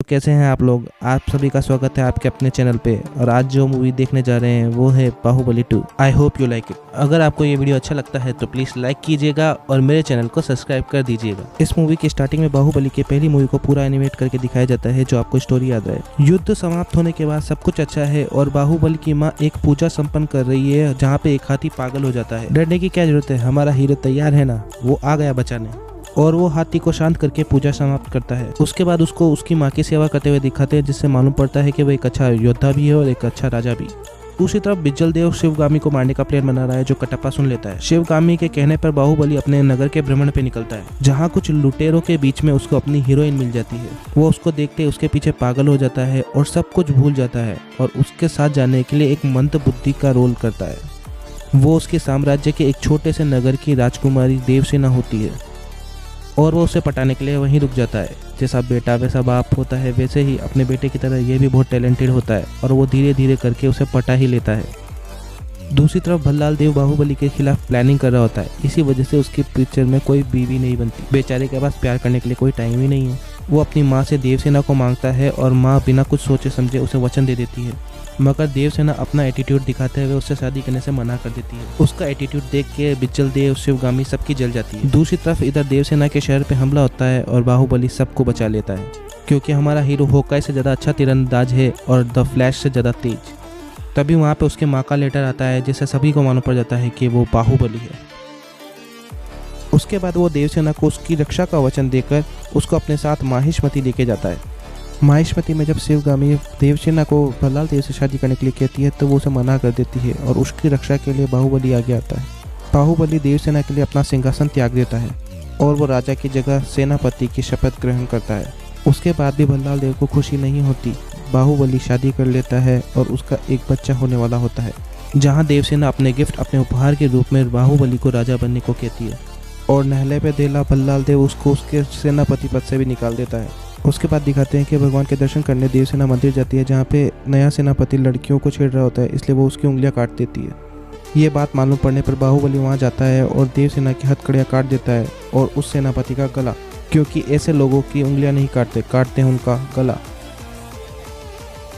कैसे हैं आप लोग। आप सभी का स्वागत है आपके अपने चैनल पे। और आज जो मूवी देखने जा रहे हैं वो है Baahubali 2। I hope you like it. अगर आपको ये वीडियो अच्छा लगता है तो प्लीज लाइक कीजिएगा और मेरे चैनल को सब्सक्राइब कर दीजिएगा। इस मूवी की स्टार्टिंग में बाहुबली की पहली मूवी को पूरा एनिमेट करके दिखाया जाता है, जो आपको स्टोरी याद है। युद्ध समाप्त होने के बाद सब कुछ अच्छा है और बाहुबली की माँ एक पूजा संपन्न कर रही है, जहाँ पे एक हाथी पागल हो जाता है। डरने की क्या जरूरत है, हमारा हीरो तैयार है ना, वो आ गया बचाने। और वो हाथी को शांत करके पूजा समाप्त करता है। उसके बाद उसको उसकी माँ की सेवा करते हुए दिखाते हैं, जिससे मालूम पड़ता है कि वो एक अच्छा योद्धा भी है और एक अच्छा राजा भी। दूसरी तरफ बिज्जल देव शिवगामी को मारने का प्लान बना रहा है, जो कटप्पा सुन लेता है। शिवगामी के कहने पर बाहुबली अपने नगर के भ्रमण पे निकलता है, जहाँ कुछ लुटेरों के बीच में उसको अपनी हीरोइन मिल जाती है। वो उसको देखते उसके पीछे पागल हो जाता है और सब कुछ भूल जाता है और उसके साथ जाने के लिए एक मंद बुद्धि का रोल करता है। वो उसके साम्राज्य के एक छोटे से नगर की राजकुमारी देवसेना होती है और वो उसे पटाने के लिए वहीं रुक जाता है। जैसा बेटा वैसा बाप होता है, वैसे ही अपने बेटे की तरह ये भी बहुत टैलेंटेड होता है और वो धीरे धीरे करके उसे पटा ही लेता है। दूसरी तरफ भल्लाल देव बाहुबली के खिलाफ प्लानिंग कर रहा होता है। इसी वजह से उसकी पिक्चर में कोई बीवी नहीं बनती। बेचारे के पास प्यार करने के लिए कोई टाइम ही नहीं है। वो अपनी माँ से देवसेना को मांगता है और माँ बिना कुछ सोचे समझे उसे वचन दे देती है, मगर देवसेना अपना एटीट्यूड दिखाते हुए उससे शादी करने से मना कर देती है। उसका एटीट्यूड देख के बिज्जल देव शिवगामी सबकी जल जाती है। दूसरी तरफ इधर देवसेना के शहर पे हमला होता है और बाहुबली सबको बचा लेता है, क्योंकि हमारा हीरो होकाई से ज़्यादा अच्छा तीरंदाज है और द फ्लैश से ज़्यादा तेज। तभी वहाँ पे उसके माँ का लेटर आता है, जिससे सभी को मालूम पड़ जाता है कि वो बाहुबली है। उसके बाद वो देवसेना को उसकी रक्षा का वचन देकर उसको अपने साथ माहिष्मती लेके जाता है। माहिष्मती में जब शिवगामी देवसेना को भल्लाल देव से शादी करने के लिए कहती है तो वो उसे मना कर देती है और उसकी रक्षा के लिए बाहुबली आगे आता है। बाहुबली देवसेना के लिए अपना सिंहासन त्याग देता है और वो राजा की जगह सेनापति की शपथ ग्रहण करता है। उसके बाद भी भल्लाल देव को खुशी नहीं होती। बाहुबली शादी कर लेता है और उसका एक बच्चा होने वाला होता है, जहाँ देवसेना अपने गिफ्ट अपने उपहार के रूप में बाहुबली को राजा बनने को कहती है और नहले पे देला भल्लाल देव उसको उसके सेनापति पद से भी निकाल देता है। उसके बाद दिखाते हैं कि भगवान के दर्शन करने देवसेना मंदिर जाती है, जहाँ पे नया सेनापति लड़कियों को छेड़ रहा होता है, इसलिए वो उसकी उंगलियां काट देती है। ये बात मालूम पड़ने पर बाहुबली वहाँ जाता है और देवसेना की हथकड़ियाँ काट देता है और उस सेनापति का गला, क्योंकि ऐसे लोगों की उंगलियां नहीं काटते हैं उनका गला।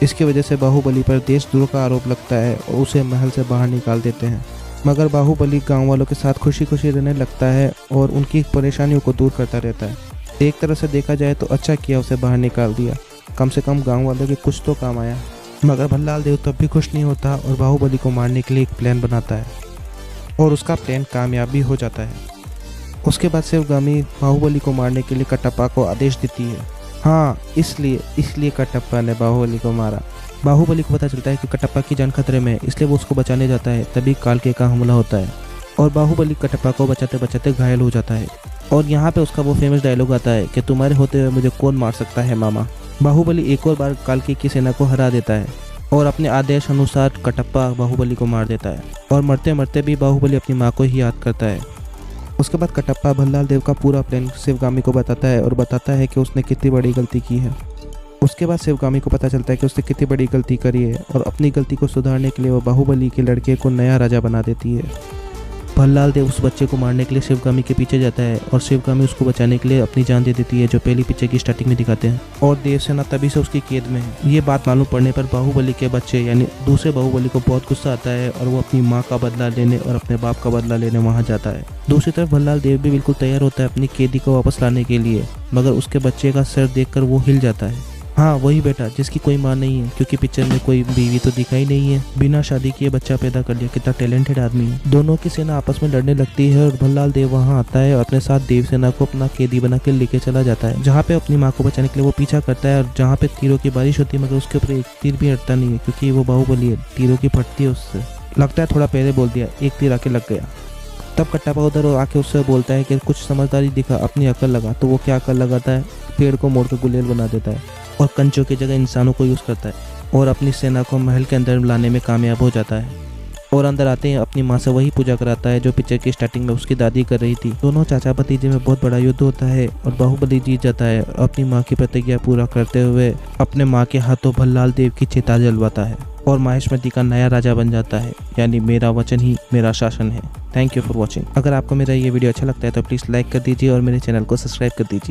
इसकी वजह से बाहुबली पर देशद्रोह का आरोप लगता है और उसे महल से बाहर निकाल देते हैं। मगर बाहुबली गाँव वालों के साथ खुशी खुशी रहने लगता है और उनकी परेशानियों को दूर करता रहता है। एक तरह से देखा जाए तो अच्छा किया उसे बाहर निकाल दिया, कम से कम गांव वालों के कुछ तो काम आया। मगर भल्लाल देव तब भी खुश नहीं होता और बाहुबली को मारने के लिए एक प्लान बनाता है और उसका प्लान कामयाब भी हो जाता है। उसके बाद शिवगामी बाहुबली को मारने के लिए कटप्पा को आदेश देती है। हाँ, इसलिए कटप्पा ने बाहुबली को मारा। बाहुबली को पता चलता है कि कटप्पा की जान खतरे में है, इसलिए वो उसको बचाने जाता है। तभी कालके का हमला होता है और बाहुबली कटप्पा को बचाते बचाते घायल हो जाता है। और यहाँ पे उसका वो फेमस डायलॉग आता है कि तुम्हारे होते हुए मुझे कौन मार सकता है मामा। बाहुबली एक और बार कालके की सेना को हरा देता है और अपने आदेश अनुसार कटप्पा बाहुबली को मार देता है और मरते मरते भी बाहुबली अपनी माँ को ही याद करता है। उसके बाद कटप्पा भल्लाल देव का पूरा प्लान शिवगामी को बताता है और बताता है कि उसने कितनी बड़ी गलती की है। उसके बाद शिवगामी को पता चलता है कि उसने कितनी बड़ी गलती करी है और अपनी गलती को सुधारने के लिए वो बाहुबली के लड़के को नया राजा बना देती है। भल्लाल देव उस बच्चे को मारने के लिए शिवगामी के पीछे जाता है और शिवगामी उसको बचाने के लिए अपनी जान दे देती है, जो पहली पिक्चर की स्टार्टिंग में दिखाते हैं। और देवसेना तभी से उसकी कैद में है। ये बात मालूम पड़ने पर बाहुबली के बच्चे यानी दूसरे बाहुबली को बहुत गुस्सा आता है और वो अपनी माँ का बदला लेने और अपने बाप का बदला लेने वहाँ जाता है। दूसरी तरफ भल्लाल देव भी बिल्कुल तैयार होता है अपनी कैदी को वापस लाने के लिए, मगर उसके बच्चे का सर देखकर वो हिल जाता है। हाँ, वही बेटा जिसकी कोई माँ नहीं है, क्योंकि पिक्चर में कोई बीवी तो दिखाई नहीं है। बिना शादी किए बच्चा पैदा कर लिया, कितना टैलेंटेड आदमी है। दोनों की सेना आपस में लड़ने लगती है और भल्लाल देव वहाँ आता है और अपने साथ देवसेना को अपना कैदी बना के लेके चला जाता है, जहाँ पे अपनी माँ को बचाने के लिए वो पीछा करता है और जहाँ पे तीरों की बारिश होती है, मगर उसके ऊपर एक तीर भी अटता नहीं है, क्योंकि वो बाहुबली है, तीरों की फटती है उससे। लगता है थोड़ा पहले बोल दिया, एक तीर आके लग गया। तब कटप्पा उधर आके उससे बोलता है कि कुछ समझदारी दिखा, अपनी अकल लगा। तो वो क्या अकल लगाता है, पेड़ को मोड़ कर गुलेल बना देता है और कंचों की जगह इंसानों को यूज़ करता है और अपनी सेना को महल के अंदर लाने में कामयाब हो जाता है। और अंदर आते ही अपनी माँ से वही पूजा कराता है जो पिक्चर की स्टार्टिंग में उसकी दादी कर रही थी। दोनों चाचा भतीजे में बहुत बड़ा युद्ध होता है और बाहुबली जीत जाता है। अपनी माँ की प्रतिज्ञा पूरा करते हुए अपने माँ के हाथों भल्लाल देव की चिता जलवाता है और माहिष्मती का नया राजा बन जाता है, यानी मेरा वचन ही मेरा शासन है। Thank you for watching. अगर आपको मेरा ये वीडियो अच्छा लगता है तो प्लीज़ लाइक कर दीजिए और मेरे चैनल को सब्सक्राइब कर दीजिए।